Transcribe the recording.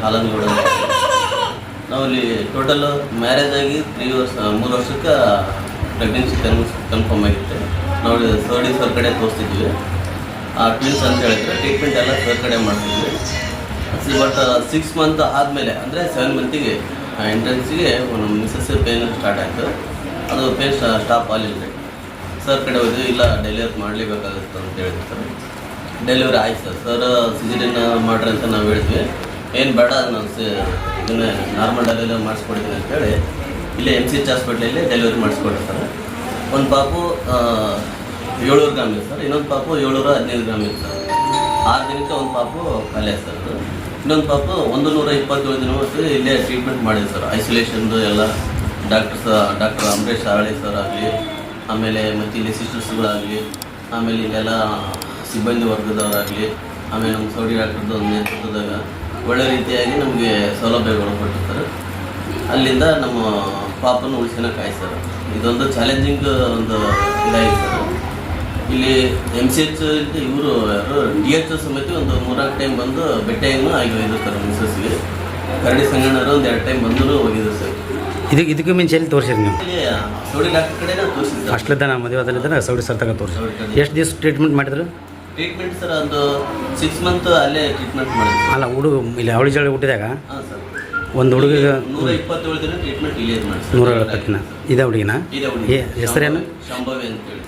ಹಾಲನಗೌಡ. ನಾವಲ್ಲಿ total marriage ಆಗಿ 3 ವರ್ಷಕ್ಕೆ ಪ್ರೆಗ್ನೆನ್ಸಿ ಕನ್ಫರ್ಮ್ ಆಗಿತ್ತು. ನಾವು ಸರ್ ಕಡೆ ತೋರಿಸ್ತಿದ್ವಿ. ಟ್ವಿನ್ಸ್ ಅಂತ ಹೇಳಿದ್ರೆ ಟ್ರೀಟ್ಮೆಂಟ್ ಎಲ್ಲ ಸರ್ ಕಡೆ ಮಾಡ್ತಿದ್ವಿ. ಬಟ್ 6 ಮಂತ್ ಆದಮೇಲೆ ಅಂದರೆ 7 ಮಂತಿಗೆ ಎಂಟ್ರೆನ್ಸಿಗೆ ಒಂದು ಮಿಸಸ್ ಪೇನ್ ಸ್ಟಾರ್ಟ್ ಆಯಿತು. ಅದು ಪೇನ್ ಸ್ಟಾಪ್ ಆಗಲಿಲ್ಲ ರೀ. ಸರ್ ಕಡೆ ಹೋದ್ವಿ, ಇಲ್ಲ ಡೆಲಿವರಿ ಮಾಡಲೇಬೇಕಾಗುತ್ತೆ ಅಂತ ಹೇಳಿದ್ರು. ಡೆಲಿವರಿ ಆಯ್ತು ಸರ್. ಸಿಜೇರಿಯನ್ ಮಾಡ್ರಿ ಅಂತ ನಾವು ಹೇಳಿದ್ವಿ. ಏನು ಬೇಡ, ನಾನು ಇದನ್ನೇ ನಾರ್ಮಲ್ ಡೆಲಿವರಿ ಮಾಡಿಸ್ಕೊಡ್ತೀನಿ ಅಂತೇಳಿ ಇಲ್ಲೇ MCH ಹಾಸ್ಪಿಟ್ಲಲ್ಲಿ ಡೆಲಿವರಿ ಮಾಡಿಸ್ಕೊಡ್ತಾರೆ. ಒಂದು ಪಾಪು 700 ಗ್ರಾಮ್ ಇದೆ ಸರ್, ಇನ್ನೊಂದು ಪಾಪು 715 ಗ್ರಾಮ್ ಇದೆ ಸರ್. 6 ದಿನಕ್ಕೆ ಒಂದು ಪಾಪು ಖಾಲಿ ಆಯ್ತು ಸರ್. ಇನ್ನೊಂದು ಪಾಪು 127 ದಿನ ಇಲ್ಲೇ ಟ್ರೀಟ್ಮೆಂಟ್ ಮಾಡಿದೆ ಸರ್. ಐಸೋಲೇಷನ್ದು ಎಲ್ಲ ಡಾಕ್ಟರ್ ಅಂಬರೀಶ್ ಆಳಿ ಸರ್ ಆಗಲಿ, ಆಮೇಲೆ ಮತ್ತು ಇಲ್ಲಿ ಸಿಸ್ಟರ್ಸ್ಗಳಾಗಲಿ, ಆಮೇಲೆ ಇಲ್ಲೆಲ್ಲ ಸಿಬ್ಬಂದಿ ವರ್ಗದವರಾಗಲಿ, ಆಮೇಲೆ ನಮ್ಮ ಸೌಡಿ ಡಾಕ್ಟರ್ದು ಒಂದು ನೇತೃತ್ವದಾಗ ಒಳ್ಳೆ ರೀತಿಯಾಗಿ ನಮಗೆ ಸೌಲಭ್ಯಗಳು ಕೊಟ್ಟಿರ್ತಾರೆ. ಅಲ್ಲಿಂದ ನಮ್ಮ ಪಾಪನ ಉಳಿಸ್ಕೊಳಕ್ಕೆ ಆಯ್ತು ಸರ್. ಇದೊಂದು ಚಾಲೆಂಜಿಂಗ್ ಒಂದು ಇದಾಗಿದೆ ಸರ್. ಇಲ್ಲಿ MCH ಇವರು ಯಾರು DH ಸಮಿತಿ ಒಂದು 3-4 ಟೈಮ್ ಬಂದು ಭೇಟಿಯನ್ನು ಆಗಿದ್ದು ಸರ್. ಮಿಸಸ್ಗೆ ಕರಡಿ ಸಂಗಣ್ಣರು ಒಂದು 2 ಟೈಮ್ ಬಂದರೂ ಹೋಗಿದ್ರು ಸರ್. ಇದಕ್ಕೂ ಮುಂಚೆ ಎಲ್ಲಿ ತೋರಿಸಿರಿ ನೀವು? ಇಲ್ಲಿ ಸೌಡಿ ಡಾಕ್ಟರ್ ಕಡೆ ತೋರಿಸಿದ್ದೆ. ಅಷ್ಟಲಿದ್ದ ನಾನು ಮದುವೆದಲ್ಲಿದ್ದರೆ ಸೌಡಿ ಸರ್ ತಗ ತೋರಿಸಿ. ಎಷ್ಟು ದಿವಸ ಟ್ರೀಟ್ಮೆಂಟ್ ಮಾಡಿದ್ರು? ಟ್ರೀಟ್ಮೆಂಟ್ ಸರ್ ಒಂದು 6 ಮಂತ್ ಅಲ್ಲೇ ಟ್ರೀಟ್ಮೆಂಟ್ ಮಾಡಿದ್ರು. ಅಲ್ಲ, ಹುಡುಗ ಇಲ್ಲಿ ಅವಳಿ ಜಳಿ ಹುಟ್ಟಿದಾಗ ಹಾಂ ಸರ್, ಒಂದು ಹುಡುಗಿಗೆ 127 ದಿನ ಟ್ರೀಟ್ಮೆಂಟ್ ಇಲ್ಲೇ ಮಾಡಿ. 120 ದಿನ. ಇದೇ ಹುಡುಗಿನ? ಇದೇ ಹುಡುಗಿ ಹೆಸರೇನು? ಶಾಂಭವಿ ಅಂತೇಳಿ.